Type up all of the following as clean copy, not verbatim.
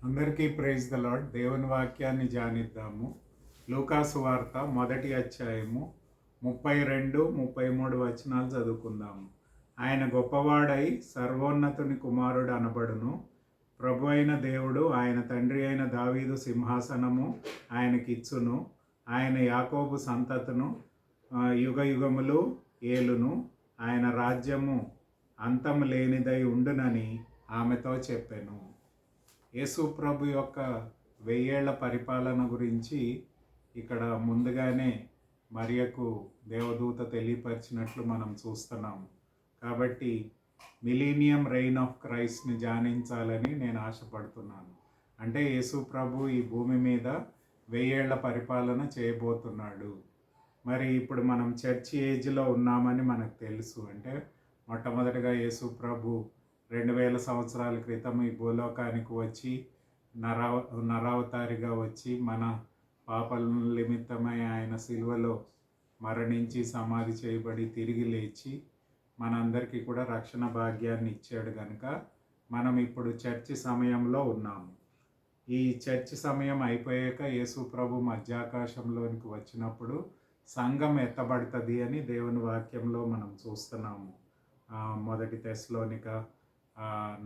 అందరికీ praise the lord. దేవుని వాక్యాన్ని ధ్యానిద్దాము. లూకాసు వార్త మొదటి అధ్యాయము 32-33 వచనాలు చదువుకుందాము. ఆయన గొప్పవాడై సర్వోన్నతుని కుమారుడు అనబడును. ప్రభు అయిన దేవుడు ఆయన తండ్రి అయిన దావీదు సింహాసనము ఆయనకిచ్చును. ఆయన యాకోబు సంతతును యుగ యుగములు ఏలును. ఆయన రాజ్యము అంతము లేనిదై ఉండునని ఆమెతో చెప్పెను. యేసు ప్రభు యొక్క 1000 ఏళ్ల పరిపాలన గురించి ఇక్కడ ముందుగానే మరియకు దేవదూత తెలియపరిచినట్లు మనం చూస్తున్నాము. కాబట్టి మిలీనియం రెయిన్ ఆఫ్ క్రైస్ట్ని ధ్యానించాలని నేను ఆశపడుతున్నాను. అంటే యేసు ప్రభు ఈ భూమి మీద 1000 ఏళ్ల పరిపాలన చేయబోతున్నాడు. మరి ఇప్పుడు మనం చర్చ్ ఏజ్లో ఉన్నామని మనకు తెలుసు. అంటే మొట్టమొదటిగా యేసు ప్రభు 2000 సంవత్సరాల క్రితం ఈ భూలోకానికి వచ్చి నరావతారిగా వచ్చి మన పాపల నిమిత్తమై ఆయన సిలువలో మరణించి సమాధి చేయబడి తిరిగి లేచి మనందరికీ కూడా రక్షణ భాగ్యాన్ని ఇచ్చాడు కనుక మనం ఇప్పుడు చర్చి సమయంలో ఉన్నాము. ఈ చర్చి సమయం అయిపోయాక యేసు ప్రభు మధ్యాకాశంలోనికి వచ్చినప్పుడు సంఘం ఎత్తబడుతుంది అని దేవుని వాక్యంలో మనం చూస్తున్నాము. మొదటి తెస్సలోనిక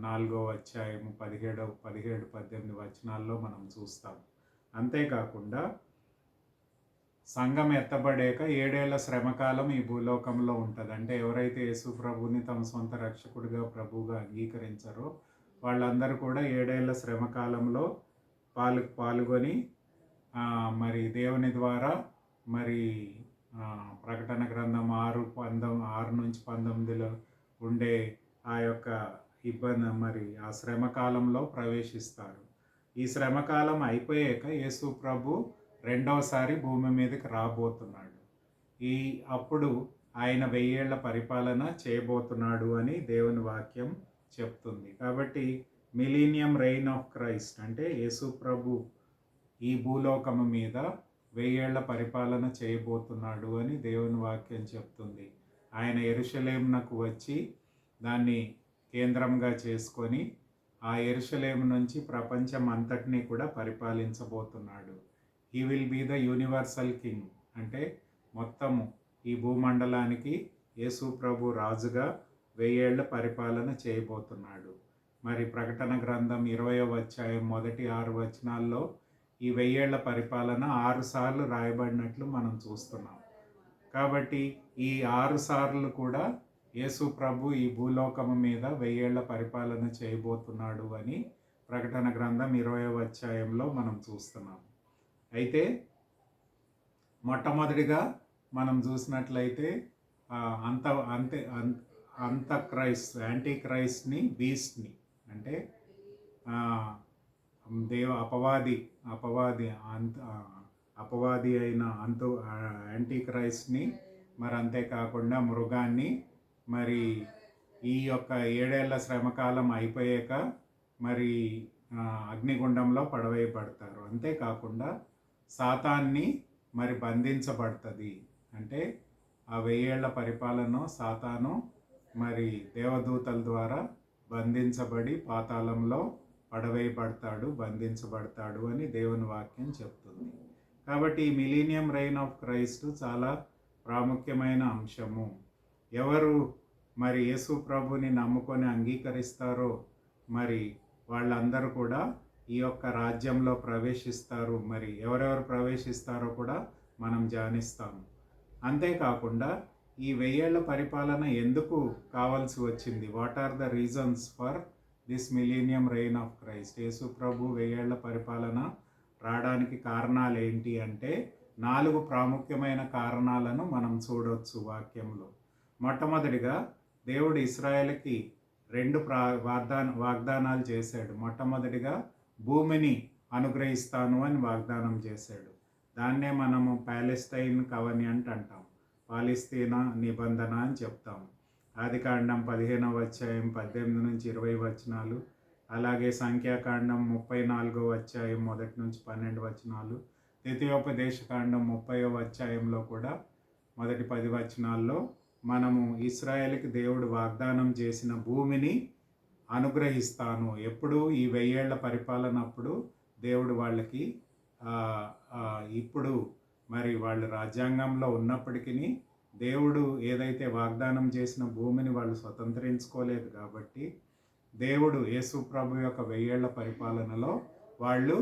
4వ అధ్యాయము 17-18 వచనాల్లో మనం చూస్తాం. అంతేకాకుండా సంఘం ఎత్తబడాక 7 ఏళ్ల శ్రమకాలం ఈ భూలోకంలో ఉంటుంది. అంటే ఎవరైతే యేసు ప్రభుని తమ సొంత రక్షకుడిగా ప్రభువుగా అంగీకరించారో వాళ్ళందరూ కూడా 7 ఏళ్ల శ్రమకాలంలో పాల్గొని మరి దేవుని ద్వారా మరి ప్రకటన గ్రంథం 6-19లో ఉండే ఆ యొక్క ఇబ్బంది మరి ఆ శ్రమకాలంలో ప్రవేశిస్తారు. ఈ శ్రమకాలం అయిపోయాక యేసు ప్రభు రెండవసారి భూమి మీదకి రాబోతున్నాడు. అప్పుడు ఆయన 1000 ఏళ్ల పరిపాలన చేయబోతున్నాడు అని దేవుని వాక్యం చెప్తుంది. కాబట్టి మిలీనియం రెయిన్ ఆఫ్ క్రైస్ట్ అంటే యేసు ప్రభు ఈ భూలోకము మీద 1000 ఏళ్ల పరిపాలన చేయబోతున్నాడు అని దేవుని వాక్యం చెప్తుంది. ఆయన యెరూషలేమునకు వచ్చి దాన్ని కేంద్రంగా చేసుకొని ఆ యెరూషలేము నుంచి ప్రపంచం అంతటినీ కూడా పరిపాలించబోతున్నాడు. He will be the universal king. అంటే మొత్తము ఈ భూమండలానికి యేసు ప్రభు రాజుగా 1000 ఏళ్ల పరిపాలన చేయబోతున్నాడు. మరి ప్రకటన గ్రంథం 20వ అధ్యాయం మొదటి 6 వచనాల్లో ఈ 1000 ఏళ్ల పరిపాలన 6 సార్లు రాయబడినట్లు మనం చూస్తున్నాం. కాబట్టి ఈ 6 సార్లు కూడా యేసు ప్రభు ఈ భూలోకము మీద 1000 ఏళ్ల పరిపాలన చేయబోతున్నాడు అని ప్రకటన గ్రంథం 20వ అధ్యాయంలో మనం చూస్తున్నాం. అయితే మొట్టమొదటిగా మనం చూసినట్లయితే అంత క్రైస్ట్ యాంటీ క్రైస్ట్ని బీస్ట్ని అంటే అపవాది అయిన యాంటీ క్రైస్ట్ని మరి అంతేకాకుండా మృగాన్ని మరి ఈ యొక్క 7 ఏళ్ల శ్రమకాలం అయిపోయాక మరి అగ్నిగుండంలో పడవేయబడతారు. అంతేకాకుండా సాతాన్ని మరి బంధించబడుతుంది. అంటే ఆ 1000 ఏళ్ల పరిపాలన సాతాను మరి దేవదూతల ద్వారా బంధించబడి పాతాళంలో పడవేయబడతాడు, బంధించబడతాడు అని దేవుని వాక్యం చెప్తుంది. కాబట్టి ఈ మిలీనియం రెయిన్ ఆఫ్ క్రైస్ట్ చాలా ప్రాముఖ్యమైన అంశము. ఎవరు మరి యేసు ప్రభుని నమ్ముకొని అంగీకరిస్తారో మరి వాళ్ళందరూ కూడా ఈ యొక్క రాజ్యంలో ప్రవేశిస్తారు. మరి ఎవరెవరు ప్రవేశిస్తారో కూడా మనం ధ్యానిస్తాము. అంతేకాకుండా ఈ 1000 ఏళ్ల పరిపాలన ఎందుకు కావాల్సి వచ్చింది? What are the reasons for this millennium reign of Christ? Yesu ప్రభు 1000 ఏళ్ల పరిపాలన రావడానికి కారణాలు ఏంటి అంటే 4 ప్రాముఖ్యమైన కారణాలను మనం చూడవచ్చు వాక్యంలో. మొట్టమొదటిగా దేవుడు ఇశ్రాయేలుకి 2 వాగ్దానాలు చేశాడు. మొట్టమొదటిగా భూమిని అనుగ్రహిస్తాను అని వాగ్దానం చేశాడు. దాన్నే మనము పాలెస్తైన్ కవెనెంట్ అంటాం, పాలస్తీనా నిబంధన అని చెప్తాం. ఆదికాండం 15వ అధ్యాయం 18-20 వచనాలు, అలాగే సంఖ్యాకాండం 34వ అధ్యాయం 1-12 వచనాలు, ద్వితీయోపదేశకాండం 30వ అధ్యాయంలో కూడా మొదటి 10 వచనాల్లో మనము ఇశ్రాయేలుకి దేవుడు వాగ్దానం చేసిన భూమిని అనుగ్రహిస్తాను. ఎప్పుడు ఈ 1000 ఏళ్ల పరిపాలన అప్పుడు దేవుడు వాళ్ళకి ఇప్పుడు మరి వాళ్ళు రాజ్యాంగంలో ఉన్నప్పటికీ దేవుడు ఏదైతే వాగ్దానం చేసిన భూమిని వాళ్ళు స్వతంత్రించుకోలేదు కాబట్టి దేవుడు యేసు ప్రభు యొక్క 1000 ఏళ్ల పరిపాలనలో వాళ్ళు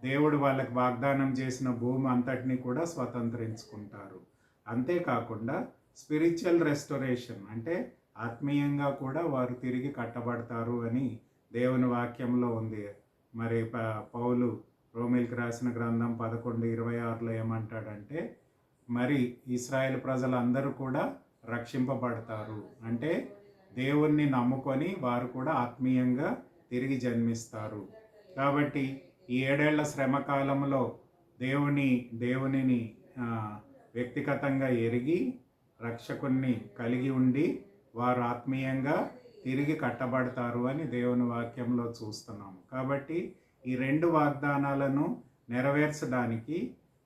దేవుడు వాళ్ళకి వాగ్దానం చేసిన భూమి అంతటిని కూడా స్వతంత్రించుకుంటారు. అంతేకాకుండా స్పిరిచువల్ రెస్టోరేషన్ అంటే ఆత్మీయంగా కూడా వారు తిరిగి కట్టబడతారు అని దేవుని వాక్యంలో ఉంది. మరి పౌలు రోమిల్కి రాసిన గ్రంథం 11:26లో ఏమంటాడంటే మరి ఇశ్రాయేల్ ప్రజలందరూ కూడా రక్షింపబడతారు. అంటే దేవుణ్ణి నమ్ముకొని వారు కూడా ఆత్మీయంగా తిరిగి జన్మిస్తారు. కాబట్టి ఈ 7 ఏళ్ల శ్రమ కాలంలో దేవునిని వ్యక్తిగతంగా ఎరిగి రక్షకుణ్ణి కలిగి ఉండి వారు ఆత్మీయంగా తిరిగి కట్టబడతారు అని దేవుని వాక్యంలో చూస్తున్నాము. కాబట్టి ఈ 2 వాగ్దానాలను నెరవేర్చడానికి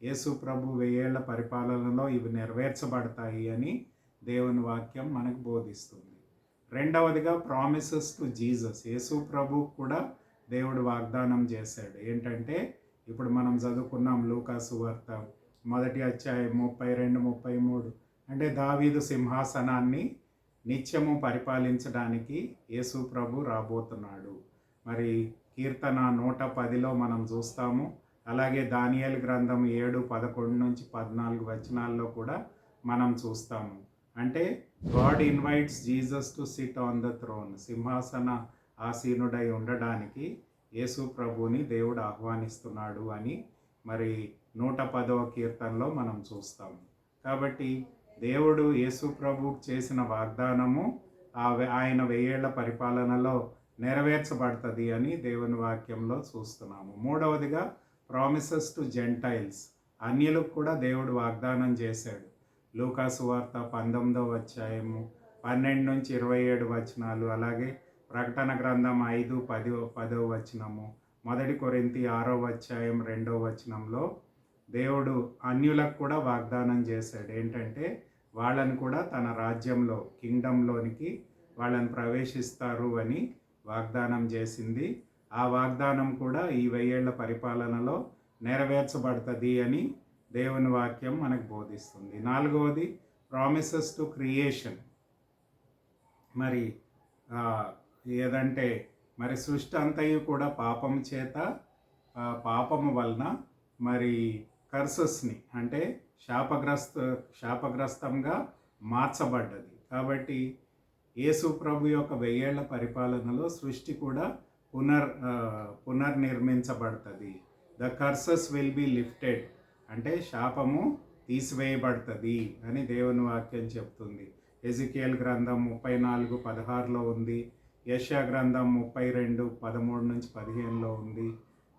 యేసు ప్రభు 1000 ఏళ్ల పరిపాలనలో ఇవి నెరవేర్చబడతాయి అని దేవుని వాక్యం మనకు బోధిస్తుంది. రెండవదిగా ప్రామిసెస్ టు జీసస్. యేసు ప్రభు కూడా దేవుడు వాగ్దానం చేశాడు. ఏంటంటే ఇప్పుడు మనం చదువుకున్నాం లూకా సువార్త 1వ అధ్యాయం 32-33. అంటే దావీదు సింహాసనాన్ని నిత్యము పరిపాలించడానికి యేసు ప్రభు రాబోతున్నాడు. మరి కీర్తన 110లో మనం చూస్తాము. అలాగే దానియేలు గ్రంథం 7:11-14 కూడా మనం చూస్తాము. అంటే God invites Jesus to sit on the throne. సింహాసన ఆసీనుడై ఉండడానికి యేసు ప్రభుని దేవుడు ఆహ్వానిస్తున్నాడు అని మరి 110వ కీర్తనలో మనం చూస్తాము. కాబట్టి దేవుడు యేసు ప్రభుకు చేసిన వాగ్దానము ఆయన 1000 ఏళ్ల పరిపాలనలో నెరవేర్చబడుతుంది అని దేవుని వాక్యంలో చూస్తున్నాము. మూడవదిగా ప్రామిసెస్ టు జెంటైల్స్. అన్యులకు కూడా దేవుడు వాగ్దానం చేశాడు. లూకా సువార్త 19వ అధ్యాయము 12-27 వచనాలు, అలాగే ప్రకటన గ్రంథం 5:10 వచనము, 1 కొరింథీ 6వ అధ్యాయం 2వ వచనంలో దేవుడు అన్యులకు కూడా వాగ్దానం చేశాడు. ఏంటంటే వాళ్ళని కూడా తన రాజ్యంలో కింగ్డంలోనికి వాళ్ళని ప్రవేశిస్తారు అని వాగ్దానం చేసింది. ఆ వాగ్దానం కూడా ఈ 1000 ఏళ్ల పరిపాలనలో నెరవేర్చబడుతుంది అని దేవుని వాక్యం మనకు బోధిస్తుంది. నాలుగవది ప్రామిసెస్ టు క్రియేషన్. మరి ఏదంటే మరి సృష్టి అంతయు కూడా పాపము వలన మరి కర్సెస్ని అంటే శాపగ్రస్తంగా మార్చబడ్డది. కాబట్టి యేసు ప్రభు యొక్క 1000 ఏళ్ల పరిపాలనలో సృష్టి కూడా పునర్నిర్మించబడుతుంది. The curses will be lifted అంటే శాపము తీసివేయబడుతుంది అని దేవుని వాక్యం చెప్తుంది. ఎజికియల్ గ్రంథం 34:16లో ఉంది. యెషయా గ్రంథం 32:13-15లో ఉంది.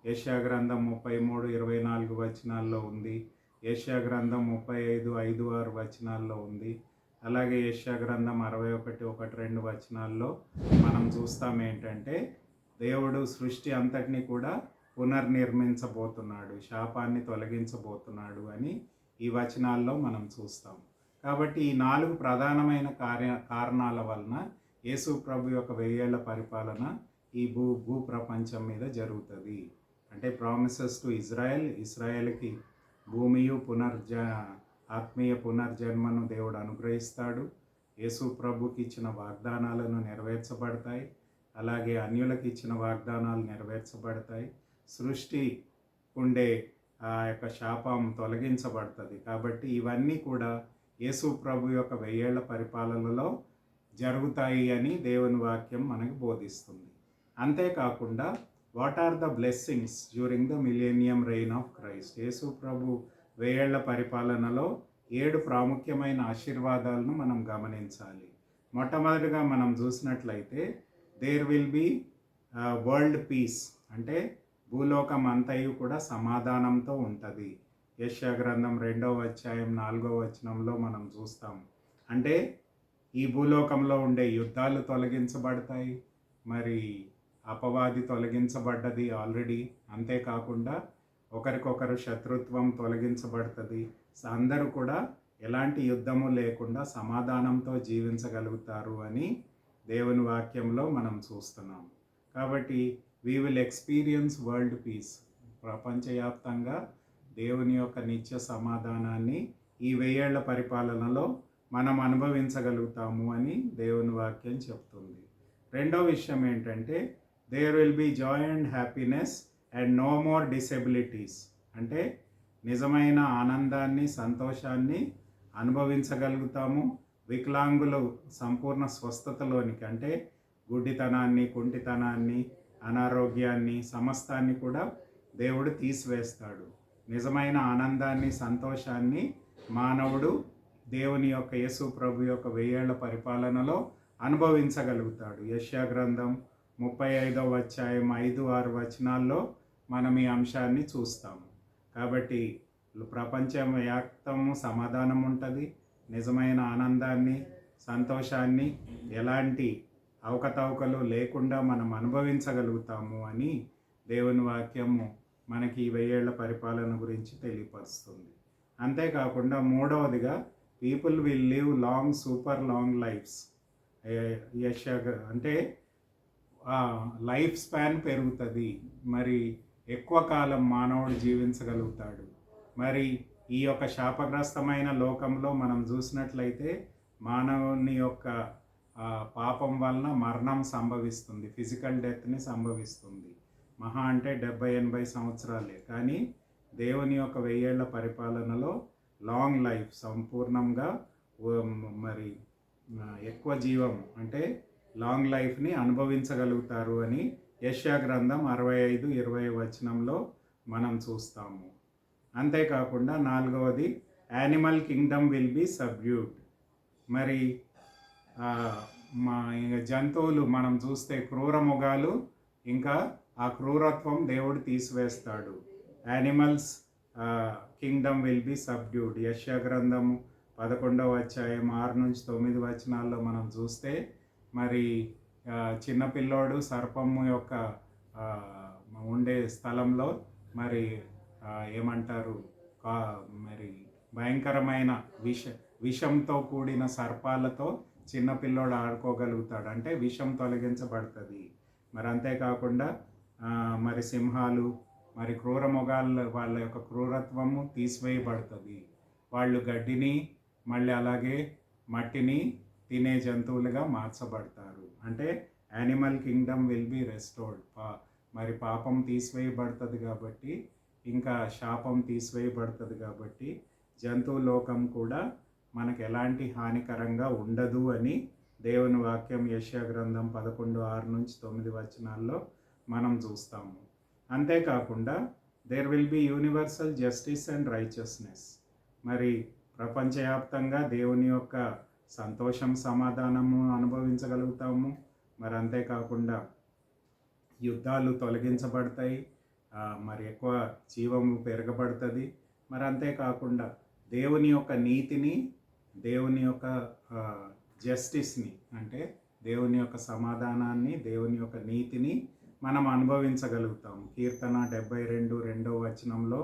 యెషయా గ్రంథం 33:24 వచనాల్లో ఉంది. యెషయా గ్రంథం 35:5-6 వచనాల్లో ఉంది. అలాగే యెషయా గ్రంథం 61:1-2 వచనాల్లో మనం చూస్తాం ఏంటంటే దేవుడు సృష్టి అంతటిని కూడా పునర్నిర్మించబోతున్నాడు, శాపాన్ని తొలగించబోతున్నాడు అని ఈ వచనాల్లో మనం చూస్తాం. కాబట్టి ఈ 4 ప్రధానమైన కారణాల వలన యేసు ప్రభు యొక్క 1000 ఏళ్ల పరిపాలన ఈ భూ ప్రపంచం మీద జరుగుతుంది. అంటే ప్రామిసెస్ టు ఇజ్రాయెల్కి భూమియు ఆత్మీయ పునర్జన్మను దేవుడు అనుగ్రహిస్తాడు. యేసు ప్రభుకి ఇచ్చిన వాగ్దానాలను నెరవేర్చబడతాయి. అలాగే అన్యులకు ఇచ్చిన వాగ్దానాలు నెరవేర్చబడతాయి. సృష్టి ఉండే ఆ యొక్క శాపం తొలగించబడుతుంది. కాబట్టి ఇవన్నీ కూడా యేసు ప్రభు యొక్క 1000 ఏళ్ల పరిపాలనలో జరుగుతాయి అని దేవుని వాక్యం మనకు బోధిస్తుంది. అంతేకాకుండా what are the blessings during the millennium reign of Christ. Yesu ప్రభు 1000 ఏళ్ల పరిపాలనలో 7 ప్రాముఖ్యమైన ఆశీర్వాదాలను మనం గమనించాలి. మొట్టమొదటిగా మనం చూసినట్లయితే there will be world peace. అంటే భూలోకం అంతయు కూడా సమాధానంతో ఉంటుంది. యెషయా గ్రంథం 2వ అధ్యాయం 4వ వచనంలో మనం చూస్తాం. అంటే ఈ భూలోకంలో ఉండే యుద్ధాలు తొలగించబడతాయి. మరి అపవాది తొలగించబడ్డది ఆల్రెడీ. అంతేకాకుండా ఒకరికొకరు శత్రుత్వం తొలగించబడుతుంది. అందరూ కూడా ఎలాంటి యుద్ధము లేకుండా సమాధానంతో జీవించగలుగుతారు అని దేవుని వాక్యంలో మనం చూస్తున్నాం. కాబట్టి we will experience world peace. ప్రపంచవ్యాప్తంగా దేవుని యొక్క నిత్య సమాధానాన్ని ఈ 1000 ఏళ్ల పరిపాలనలో మనం అనుభవించగలుగుతాము అని దేవుని వాక్యం చెప్తుంది. రెండో విషయం ఏంటంటే there will be joy and happiness and no more disabilities. అంటే నిజమైన ఆనందాన్ని, సంతోషాన్ని అనుభవించగలుగుతాము. వికలాంగులు సంపూర్ణ స్వస్థతలోనికి, అంటే గుడ్డితనాన్ని, కుంటితనాన్ని, అనారోగ్యాన్ని, సమస్తాన్ని కూడా దేవుడు తీసివేస్తాడు. నిజమైన ఆనందాన్ని, సంతోషాన్ని మానవుడు దేవుని యొక్క యేసు ప్రభు యొక్క 1000 ఏళ్ల పరిపాలనలో అనుభవించగలుగుతాడు. యెషయా గ్రంథం 35వ అధ్యాయం 5-6 వచనాల్లో మనం ఈ అంశాన్ని చూస్తాము. కాబట్టి ప్రపంచం వ్యాప్తము సమాధానం ఉంటుంది. నిజమైన ఆనందాన్ని, సంతోషాన్ని ఎలాంటి అవకతవకలు లేకుండా మనం అనుభవించగలుగుతాము అని దేవుని వాక్యము మనకి ఈ 1000 ఏళ్ల పరిపాలన గురించి తెలియపరుస్తుంది. అంతేకాకుండా మూడవదిగా people will live long, super long lifes. అంటే లైఫ్ స్పాన్ పెరుగుతుంది. మరి ఎక్కువ కాలం మానవుడు జీవించగలుగుతాడు. మరి ఈ యొక్క శాపగ్రస్తమైన లోకంలో మనం చూసినట్లయితే మానవుని యొక్క పాపం వలన మరణం సంభవిస్తుంది, ఫిజికల్ డెత్ని సంభవిస్తుంది. మహా అంటే 70-80 సంవత్సరాలే. కానీ దేవుని యొక్క 1000 ఏళ్ల పరిపాలనలో లాంగ్ లైఫ్, సంపూర్ణంగా మరి ఎక్కువ జీవం అంటే లాంగ్ లైఫ్ని అనుభవించగలుగుతారు అని యెషయా గ్రంథం 65-20 వచనంలో మనం చూస్తాము. అంతేకాకుండా నాలుగవది animal Kingdom will be subdued. మరి జంతువులు మనం చూస్తే క్రూర మృగాలు, ఇంకా ఆ క్రూరత్వం దేవుడు తీసివేస్తాడు. Animals kingdom will be subdued. Yeshaya గ్రంథము 11వ అధ్యాయం 6-9 వచనాల్లో మనం చూస్తే మరి చిన్నపిల్లోడు సర్పము యొక్క ఉండే స్థలంలో మరి ఏమంటారు, మరి భయంకరమైన విషంతో కూడిన సర్పాలతో చిన్నపిల్లోడు ఆడుకోగలుగుతాడు. అంటే విషం తొలగించబడుతుంది. మరి అంతేకాకుండా మరి సింహాలు, మరి క్రూర మృగాల వాళ్ళ యొక్క క్రూరత్వము తీసివేయబడుతుంది. వాళ్ళు గడ్డిని, మళ్ళీ అలాగే మట్టిని తినే జంతువులుగా మార్చబడతారు. అంటే animal Kingdom will B restored. మరి పాపం తీసివేయబడుతుంది కాబట్టి, ఇంకా శాపం తీసివేయబడుతుంది కాబట్టి జంతువు లోకం కూడా మనకు ఎలాంటి హానికరంగా ఉండదు అని దేవుని వాక్యం యెషయా గ్రంథం 11:6-9 వచనాల్లో మనం చూస్తాము. అంతేకాకుండా there will be universal justice and righteousness. మరి ప్రపంచవ్యాప్తంగా దేవుని యొక్క సంతోషం, సమాధానము అనుభవించగలుగుతాము. మరి అంతేకాకుండా యుద్ధాలు తొలగించబడతాయి. మరి ఎక్కువ జీవము పెరగబడుతుంది. మరి అంతేకాకుండా దేవుని యొక్క నీతిని, దేవుని యొక్క జస్టిస్ని, అంటే దేవుని యొక్క సమాధానాన్ని, దేవుని యొక్క నీతిని మనం అనుభవించగలుగుతాం. కీర్తన 72:2 వచనంలో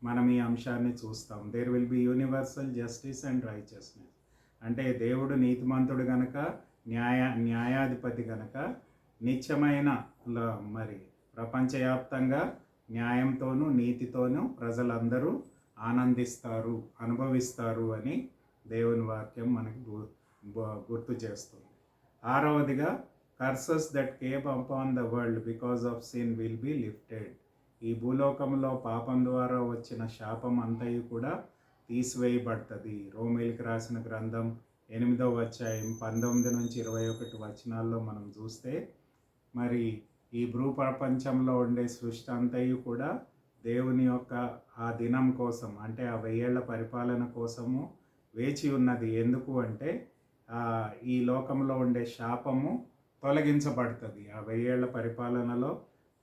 మనం ఈ అంశాన్ని చూస్తాం. There will be universal justice and righteousness. అంటే దేవుడు నీతిమంతుడు గనక, న్యాయాధిపతి గనక నిత్యమైన మరి ప్రపంచవ్యాప్తంగా న్యాయంతోనూ నీతితోనూ ప్రజలందరూ ఆనందిస్తారు, అనుభవిస్తారు అని దేవుని వాక్యం మనకి గుర్తు చేస్తుంది. ఆరవదిగా curses that came upon the world because of sin will be lifted. ఈ భూలోకంలో పాపం ద్వారా వచ్చిన శాపం అంతయు కూడా తీసివేయబడుతుంది. రోమీయులకు రాసిన గ్రంథం 8వ అధ్యాయం 19-21 వచనాల్లో మనం చూస్తే మరి ఈ భూప్రపంచంలో ఉండే సృష్టి అంతయు కూడా దేవుని యొక్క ఆ దినం కోసం, అంటే ఆ 1000 ఏళ్ల పరిపాలన కోసము వేచి ఉన్నది. ఎందుకు అంటే ఈ లోకంలో ఉండే శాపము తొలగించబడుతుంది. ఆ 1000 ఏళ్ల పరిపాలనలో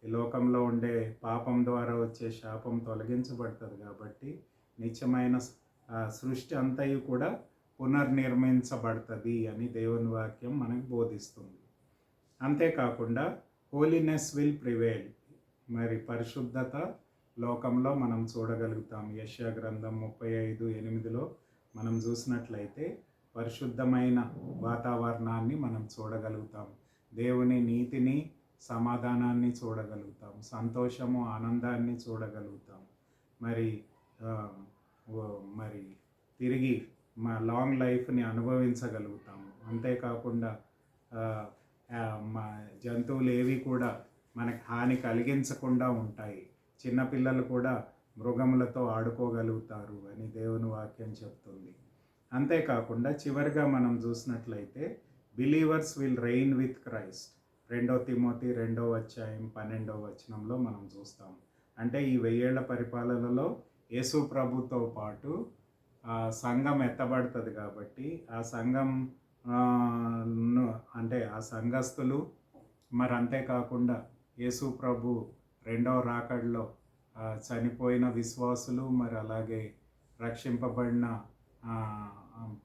ఈ లోకంలో ఉండే పాపం ద్వారా వచ్చే శాపం తొలగించబడుతుంది. కాబట్టి నిత్యమైన సృష్టి అంతయు కూడా పునర్నిర్మించబడుతుంది అని దేవుని వాక్యం మనకు బోధిస్తుంది. అంతేకాకుండా హోలీనెస్ విల్ ప్రివేల్. మరి పరిశుద్ధత లోకంలో మనం చూడగలుగుతాం. యెషయా గ్రంథం 35:8లో మనం చూసినట్లయితే పరిశుద్ధమైన వాతావరణాన్ని మనం చూడగలుగుతాం. దేవుని నీతిని, సమాధానాన్ని చూడగలుగుతాం. సంతోషము, ఆనందాన్ని చూడగలుగుతాం. మరి మరి తిరిగి మా లాంగ్ లైఫ్ని అనుభవించగలుగుతాము. అంతేకాకుండా మా జంతువులు ఏవి కూడా మనకి హాని కలిగించకుండా ఉంటాయి. చిన్నపిల్లలు కూడా మృగములతో ఆడుకోగలుగుతారు అని దేవుని వాక్యం చెప్తుంది. అంతేకాకుండా చివరిగా మనం చూసినట్లయితే believers will rain with Christ 2 Timothy 2:12 మనం చూస్తాం. అంటే ఈ 1000 ఏళ్ల పరిపాలనలో యేసు ప్రభుతో పాటు సంఘం ఎత్తబడుతుంది కాబట్టి ఆ సంఘం అంటే ఆ సంఘస్థులు మరి అంతేకాకుండా యేసు ప్రభు రెండవ రాకడలో చనిపోయిన విశ్వాసులు మరి అలాగే రక్షింపబడిన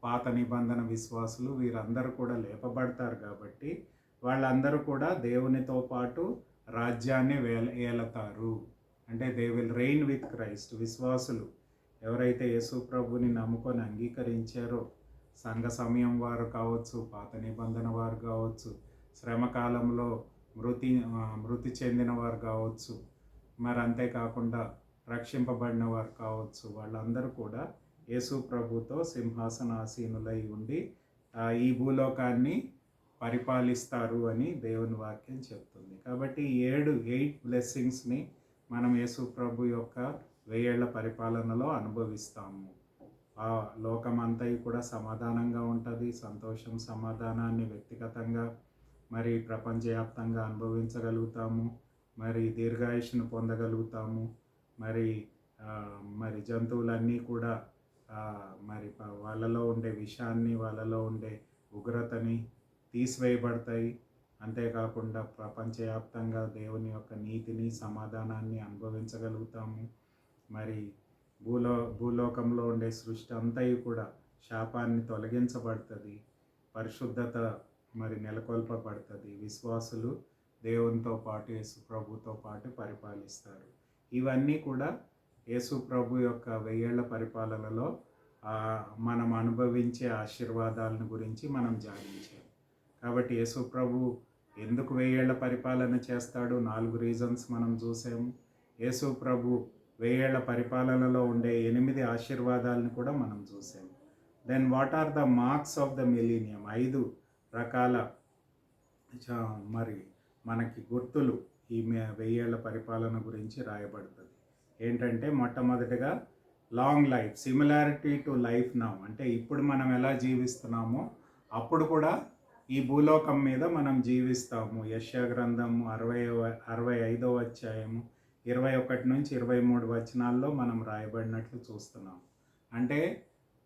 పాత నిబంధన విశ్వాసులు వీరందరూ కూడా లేపబడతారు కాబట్టి వాళ్ళందరూ కూడా దేవునితో పాటు రాజ్యాన్ని ఏలతారు. అంటే they will rain with Christ. విశ్వాసులు ఎవరైతే యేసు ప్రభుని నమ్ముకొని అంగీకరించారో, సంఘ సమయం వారు కావచ్చు, పాత నిబంధన వారు కావచ్చు, శ్రమకాలంలో మృతి చెందిన వారు కావచ్చు, మరి అంతేకాకుండా రక్షింపబడిన వారు కావచ్చు, వాళ్ళందరూ కూడా యేసు ప్రభుతో సింహాసనాసీనులై ఉండి ఈ భూలోకాన్ని పరిపాలిస్తారు అని దేవుని వాక్యం చెప్తుంది. కాబట్టి 8 బ్లెస్సింగ్స్ని మనం యేసు ప్రభు యొక్క 1000 ఏళ్ల పరిపాలనలో అనుభవిస్తాము. ఆ లోకమంతా కూడా సమాధానంగా ఉంటుంది. సంతోషం, సమాధానాన్ని వ్యక్తిగతంగా మరి ప్రపంచవ్యాప్తంగా అనుభవించగలుగుతాము. మరి దీర్ఘాయుష్ను పొందగలుగుతాము. మరి జంతువులన్నీ కూడా మరి వాళ్ళలో ఉండే విషాన్ని, వాళ్ళలో ఉండే ఉగ్రతని తీసివేయబడతాయి. అంతేకాకుండా ప్రపంచవ్యాప్తంగా దేవుని యొక్క నీతిని, సమాధానాన్ని అనుభవించగలుగుతాము. మరి భూలోకంలో ఉండే సృష్టి అంతా కూడా శాపాన్ని తొలగించబడుతుంది. పరిశుద్ధత మరి నెలకొల్పబడుతుంది. విశ్వాసులు దేవునితో పాటు యేసు ప్రభుతో పాటు పరిపాలిస్తారు. ఇవన్నీ కూడా యేసు ప్రభు యొక్క 1000 ఏళ్ల పరిపాలనలో మనం అనుభవించే ఆశీర్వాదాలను గురించి మనం ధ్యానించాం. కాబట్టి యేసు ప్రభు ఎందుకు 1000 ఏళ్ల పరిపాలన చేస్తాడు? 4 రీజన్స్ మనం చూసాము. యేసు ప్రభు 1000 ఏళ్ల పరిపాలనలో ఉండే 8 ఆశీర్వాదాలను కూడా మనం చూసాము. Then what are the marks of the millennium? 5 రకాల మరి మనకి గుర్తులు ఈ 1000 ఏళ్ల పరిపాలన గురించి రాయబడుతుంది. ఏంటంటే మొట్టమొదటిగా long life, similarity to life now. అంటే ఇప్పుడు మనం ఎలా జీవిస్తున్నామో అప్పుడు కూడా ఈ భూలోకం మీద మనం జీవిస్తాము. యెషయా గ్రంథం 65వ అధ్యాయము 21 నుంచి 23 వచనాల్లో మనం రాయబడినట్లు చూస్తున్నాం. అంటే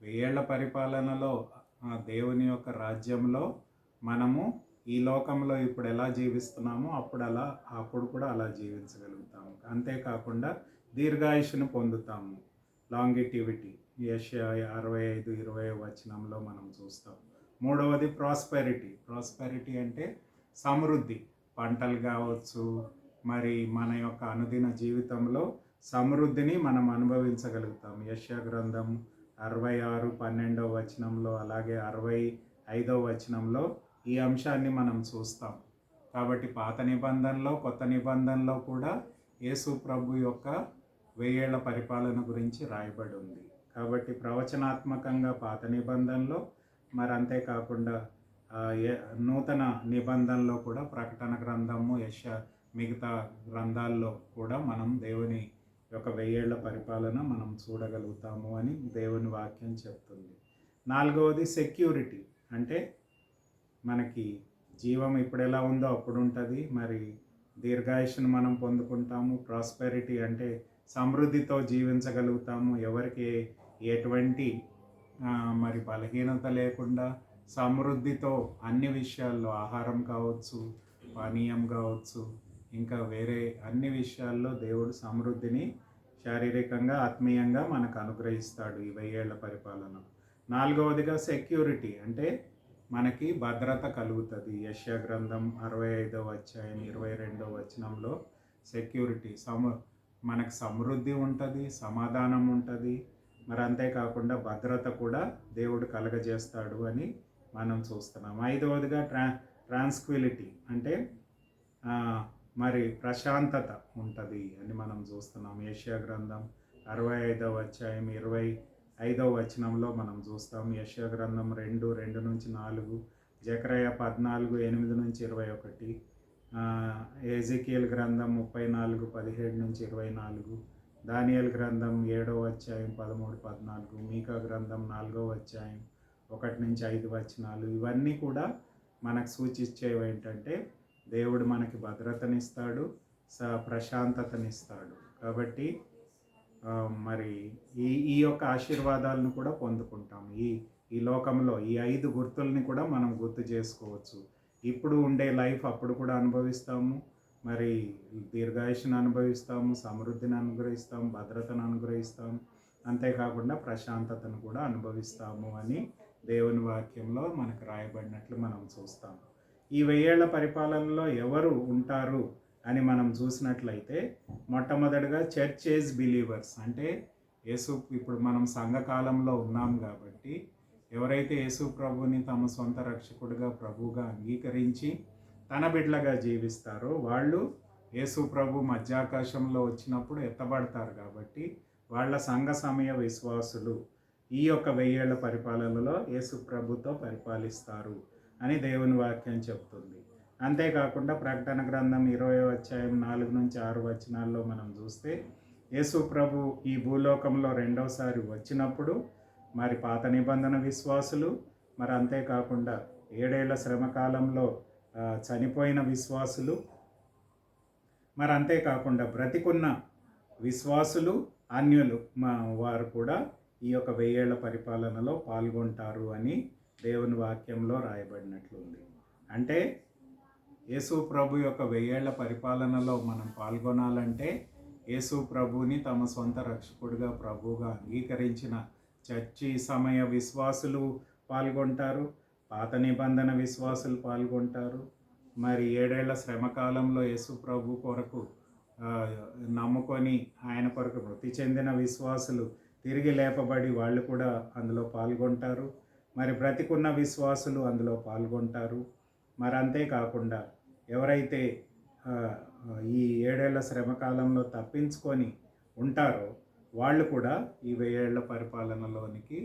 1000 ఏళ్ల పరిపాలనలో దేవుని యొక్క రాజ్యంలో మనము ఈ లోకంలో ఇప్పుడు ఎలా జీవిస్తున్నామో అప్పుడు కూడా అలా జీవించగలుగుతాము. అంతేకాకుండా దీర్ఘాయుషును పొందుతాము. లాంగిటివిటీ యెషయా 65:20 వచనంలో మనం చూస్తాం. మూడవది ప్రాస్పెరిటీ అంటే సమృద్ధి. పంటలు కావచ్చు, మరి మన యొక్క అనుదిన జీవితంలో సమృద్ధిని మనం అనుభవించగలుగుతాం. యెషయా గ్రంథం 66:12 వచనంలో అలాగే 65వ వచనంలో ఈ అంశాన్ని మనం చూస్తాం. కాబట్టి పాత నిబంధనలో, కొత్త నిబంధనలో కూడా యేసు ప్రభు యొక్క 1000 ఏళ్ల పరిపాలన గురించి రాయబడి ఉంది. కాబట్టి ప్రవచనాత్మకంగా పాత నిబంధనలో, మరి అంతేకాకుండా నూతన నిబంధనలో కూడా ప్రకటన గ్రంథము, మిగతా గ్రంథాల్లో కూడా మనం దేవుని యొక్క 1000 ఏళ్ల పరిపాలన మనం చూడగలుగుతాము అని దేవుని వాక్యం చెప్తుంది. నాలుగవది సెక్యూరిటీ. అంటే మనకి జీవం ఇప్పుడు ఎలా ఉందో అప్పుడు ఉంటుంది. మరి దీర్ఘాయుష్ను మనం పొందుకుంటాము. ప్రాస్పెరిటీ అంటే సమృద్ధితో జీవించగలుగుతాము. ఎవరికి ఎటువంటి మరి బలహీనత లేకుండా సమృద్ధితో అన్ని విషయాల్లో, ఆహారం కావచ్చు, పానీయం కావచ్చు, ఇంకా వేరే అన్ని విషయాల్లో దేవుడు సమృద్ధిని శారీరకంగా, ఆత్మీయంగా మనకు అనుగ్రహిస్తాడు ఈ 1000 ఏళ్ల పరిపాలన. నాలుగవదిగా సెక్యూరిటీ. అంటే మనకి భద్రత కలుగుతుంది. యెషయా గ్రంథం 65వ అధ్యాయం 22వ వచనంలో సెక్యూరిటీ, మనకు సమృద్ధి ఉంటుంది, సమాధానం ఉంటుంది, మరి అంతేకాకుండా భద్రత కూడా దేవుడు కలగజేస్తాడు అని మనం చూస్తున్నాం. ఐదవదిగా ట్రాన్స్క్విలిటీ అంటే మరి ప్రశాంతత ఉంటుంది అని మనం చూస్తున్నాం. యెషయా గ్రంథం 65వ అధ్యాయం 25వ వచనంలో మనం చూస్తాం. యెషయా గ్రంథం 2:2-4, జెకర్యా 14:8-21, ఎజెకియేల్ గ్రంథం 34:17-24, దానియేలు గ్రంథం 7వ అధ్యాయం 13-14, మీకా గ్రంథం 4వ అధ్యాయం 1-5 వచనాలు. ఇవన్నీ కూడా మనకు సూచించేవి ఏంటంటే దేవుడు మనకి భద్రతనిస్తాడు, ప్రశాంతతనిస్తాడు. కాబట్టి మరి ఈ యొక్క ఆశీర్వాదాలను కూడా పొందుకుంటాం. ఈ లోకంలో ఈ 5 గుర్తుల్ని కూడా మనం గుర్తు చేసుకోవచ్చు. ఇప్పుడు ఉండే లైఫ్ అప్పుడు కూడా అనుభవిస్తాము. మరి దీర్ఘాయుష్ను అనుభవిస్తాము, సమృద్ధిని అనుగ్రహిస్తాము, భద్రతను అనుగ్రహిస్తాము, అంతేకాకుండా ప్రశాంతతను కూడా అనుభవిస్తాము అని దేవుని వాక్యంలో మనకు రాయబడినట్లు మనం చూస్తాము. ఈ 1000 ఏళ్ల పరిపాలనలో ఎవరు ఉంటారు అని మనం చూసినట్లయితే మొట్టమొదటిగా చర్చ్ ఏజ్ బిలీవర్స్, అంటే ఇప్పుడు మనం సంఘకాలంలో ఉన్నాం కాబట్టి ఎవరైతే యేసు ప్రభుని తమ సొంత రక్షకుడిగా ప్రభువుగా అంగీకరించి తన బిడ్డలుగా జీవిస్తారో వాళ్ళు యేసు ప్రభు మధ్యాకాశంలో వచ్చినప్పుడు ఎత్తబడతారు. కాబట్టి వాళ్ళ సంఘ సమయ విశ్వాసులు ఈ యొక్క 1000 ఏళ్ల పరిపాలనలో యేసు ప్రభుతో పరిపాలిస్తారు అని దేవుని వాక్యం చెప్తుంది. అంతేకాకుండా ప్రకటన గ్రంథం 20వ అధ్యాయం 4-6 వచనాల్లో మనం చూస్తే యేసు ప్రభు ఈ భూలోకంలో రెండవసారి వచ్చినప్పుడు మరి పాత నిబంధన విశ్వాసులు, మరి అంతేకాకుండా 7 ఏళ్ల శ్రమకాలంలో చనిపోయిన విశ్వాసులు, మరి అంతేకాకుండా బ్రతికున్న విశ్వాసులు, అన్యులు వారు కూడా ఈ యొక్క 1000 ఏళ్ల పరిపాలనలో పాల్గొంటారు అని దేవుని వాక్యంలో రాయబడినట్లుంది. అంటే యేసు ప్రభు యొక్క 1000 ఏళ్ల పరిపాలనలో మనం పాల్గొనాలంటే యేసు ప్రభుని తమ సొంత రక్షకుడిగా ప్రభువుగా అంగీకరించిన చర్చి సమయ విశ్వాసులు పాల్గొంటారు, పాత నిబంధన విశ్వాసులు పాల్గొంటారు. మరి 7 ఏళ్ల శ్రమకాలంలో యేసు ప్రభు కొరకు నమ్ముకొని ఆయన కొరకు మృతి చెందిన విశ్వాసులు తిరిగి లేపబడి వాళ్ళు కూడా అందులో పాల్గొంటారు. మరి బ్రతికున్న విశ్వాసులు అందులో పాల్గొంటారు. మరి అంతేకాకుండా ఎవరైతే ఈ 7 ఏళ్ల శ్రమకాలంలో తప్పించుకొని ఉంటారో వాళ్ళు కూడా ఈ 1000 ఏళ్ల పరిపాలనలోనికి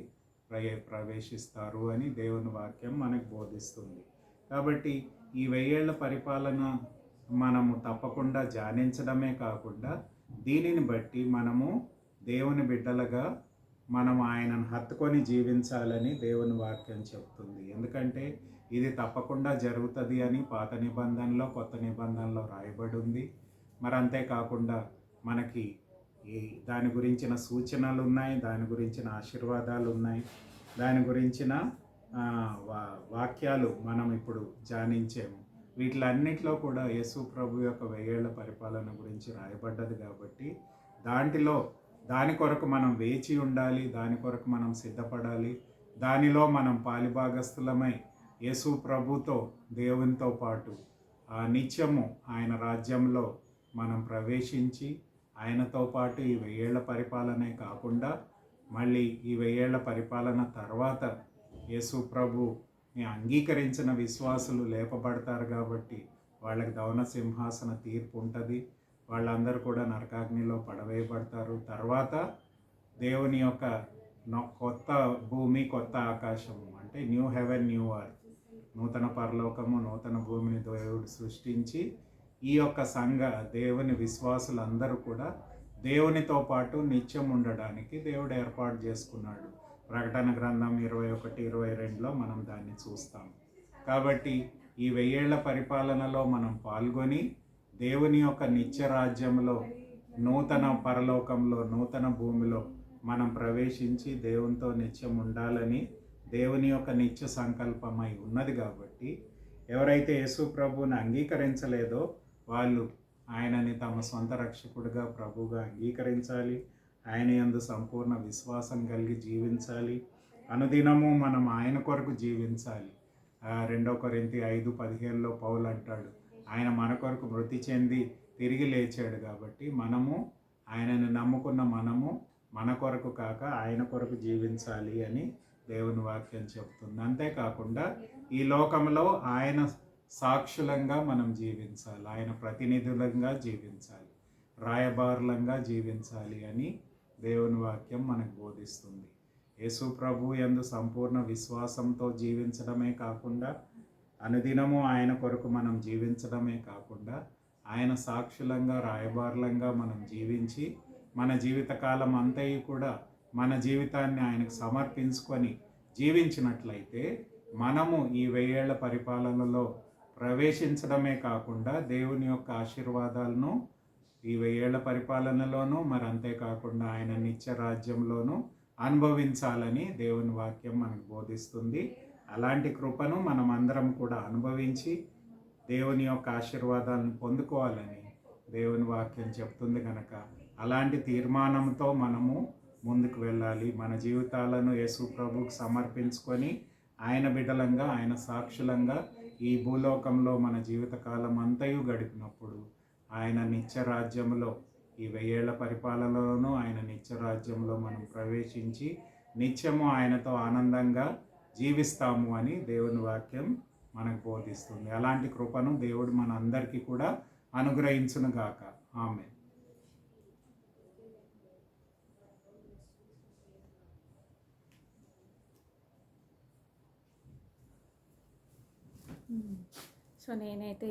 ప్రవేశిస్తారు అని దేవుని వాక్యం మనకు బోధిస్తుంది. కాబట్టి ఈ 1000 ఏళ్ల పరిపాలన మనము తప్పకుండా ధ్యానించడమే కాకుండా దీనిని బట్టి మనము దేవుని బిడ్డలుగా మనం ఆయనను హత్తుకొని జీవించాలని దేవుని వాక్యం చెప్తుంది. ఎందుకంటే ఇది తప్పకుండా జరుగుతుంది అని పాత నిబంధనలో కొత్త నిబంధనలో రాయబడి ఉంది. మరి అంతేకాకుండా మనకి దాని గురించిన సూచనలు ఉన్నాయి, దాని గురించిన ఆశీర్వాదాలు ఉన్నాయి, దాని గురించిన వాక్యాలు మనం ఇప్పుడు ధ్యానించాము. వీటిలన్నిటిలో కూడా యేసు ప్రభు యొక్క 1000 ఏళ్ల పరిపాలన గురించి రాయబడ్డది. కాబట్టి దాని కొరకు మనం వేచి ఉండాలి, దాని కొరకు మనం సిద్ధపడాలి. దానిలో మనం పాలిభాగస్థులమై యేసు ప్రభుతో దేవునితో పాటు నిత్యము ఆయన రాజ్యంలో మనం ప్రవేశించి ఆయనతో పాటు ఈ 1000 ఏళ్ల పరిపాలనే కాకుండా మళ్ళీ ఈ 1000 ఏళ్ల పరిపాలన తర్వాత యేసు ప్రభుని అంగీకరించిన విశ్వాసులు లేపబడతారు. కాబట్టి వాళ్ళకి దవన సింహాసన తీర్పు ఉంటుంది. వాళ్ళందరూ కూడా నరకాగ్నిలో పడవేయబడతారు. తర్వాత దేవుని యొక్క కొత్త భూమి, కొత్త ఆకాశము, అంటే న్యూ హెవెన్, న్యూ అర్త్, నూతన పరలోకము, నూతన భూమిని దేవుడు సృష్టించి ఈ యొక్క దేవుని విశ్వాసులందరూ కూడా దేవునితో పాటు నిత్యం ఉండడానికి దేవుడు ఏర్పాటు చేసుకున్నాడు. ప్రకటన గ్రంథం 21-22లో మనం దాన్ని చూస్తాం. కాబట్టి ఈ 1000 ఏళ్ల పరిపాలనలో మనం పాల్గొని దేవుని యొక్క నిత్య రాజ్యంలో, నూతన పరలోకంలో, నూతన భూమిలో మనం ప్రవేశించి దేవునితో నిత్యం ఉండాలని దేవుని యొక్క నిత్య సంకల్పమై ఉన్నది. కాబట్టి ఎవరైతే యేసు ప్రభువుని అంగీకరించలేదో వాళ్ళు ఆయనని తమ సొంత రక్షకుడిగా ప్రభువుగా అంగీకరించాలి. ఆయన యందు సంపూర్ణ విశ్వాసం కలిగి జీవించాలి. అనుదినము మనం ఆయన కొరకు జీవించాలి. 2 కొరింథీ 5:15లో పౌలు అంటాడు, ఆయన మన కొరకు మృతి చెంది తిరిగి లేచాడు. కాబట్టి మనము ఆయనని నమ్ముకున్న మనము మన కొరకు కాక ఆయన కొరకు జీవించాలి అని దేవుని వాక్యం చెబుతుంది. అంతేకాకుండా ఈ లోకంలో ఆయన సాక్షులంగా మనం జీవించాలి, ఆయన ప్రతినిధులంగా జీవించాలి, రాయబారులంగా జీవించాలి అని దేవుని వాక్యం మనకు బోధిస్తుంది. యేసు ప్రభు యందు సంపూర్ణ విశ్వాసంతో జీవించడమే కాకుండా అనుదినము ఆయన కొరకు మనం జీవించడమే కాకుండా ఆయన సాక్షులంగా రాయబారులంగా మనం జీవించి మన జీవితకాలం అంతయు కూడా మన జీవితాన్ని ఆయనకు సమర్పించుకొని జీవించినట్లయితే మనము ఈ 1000 ఏళ్ల పరిపాలనలో ప్రవేశించడమే కాకుండా దేవుని యొక్క ఆశీర్వాదాలను ఈ 1000 ఏళ్ల పరిపాలనలోనూ మరి అంతేకాకుండా ఆయన నిత్య రాజ్యంలోనూ అనుభవించాలని దేవుని వాక్యం మనకు బోధిస్తుంది. అలాంటి కృపను మనం అందరం కూడా అనుభవించి దేవుని యొక్క ఆశీర్వాదాలను పొందుకోవాలని దేవుని వాక్యం చెప్తుంది కనుక అలాంటి తీర్మానంతో మనము ముందుకు వెళ్ళాలి. మన జీవితాలను యేసు ప్రభువుకు సమర్పించుకొని ఆయన బిడ్డలంగా ఆయన సాక్షులంగా ఈ భూలోకంలో మన జీవితకాలం అంతయు గడిపినప్పుడు ఆయన నిత్య రాజ్యంలో ఈ 1000 ఏళ్ల పరిపాలనలోనూ ఆయన నిత్య రాజ్యంలో మనం ప్రవేశించి నిత్యము ఆయనతో ఆనందంగా జీవిస్తాము అని దేవుని వాక్యం మనకు బోధిస్తుంది. అలాంటి కృపను దేవుడు మన అందరికీ కూడా అనుగ్రహించునుగాక. ఆమేన్. సో నేనైతే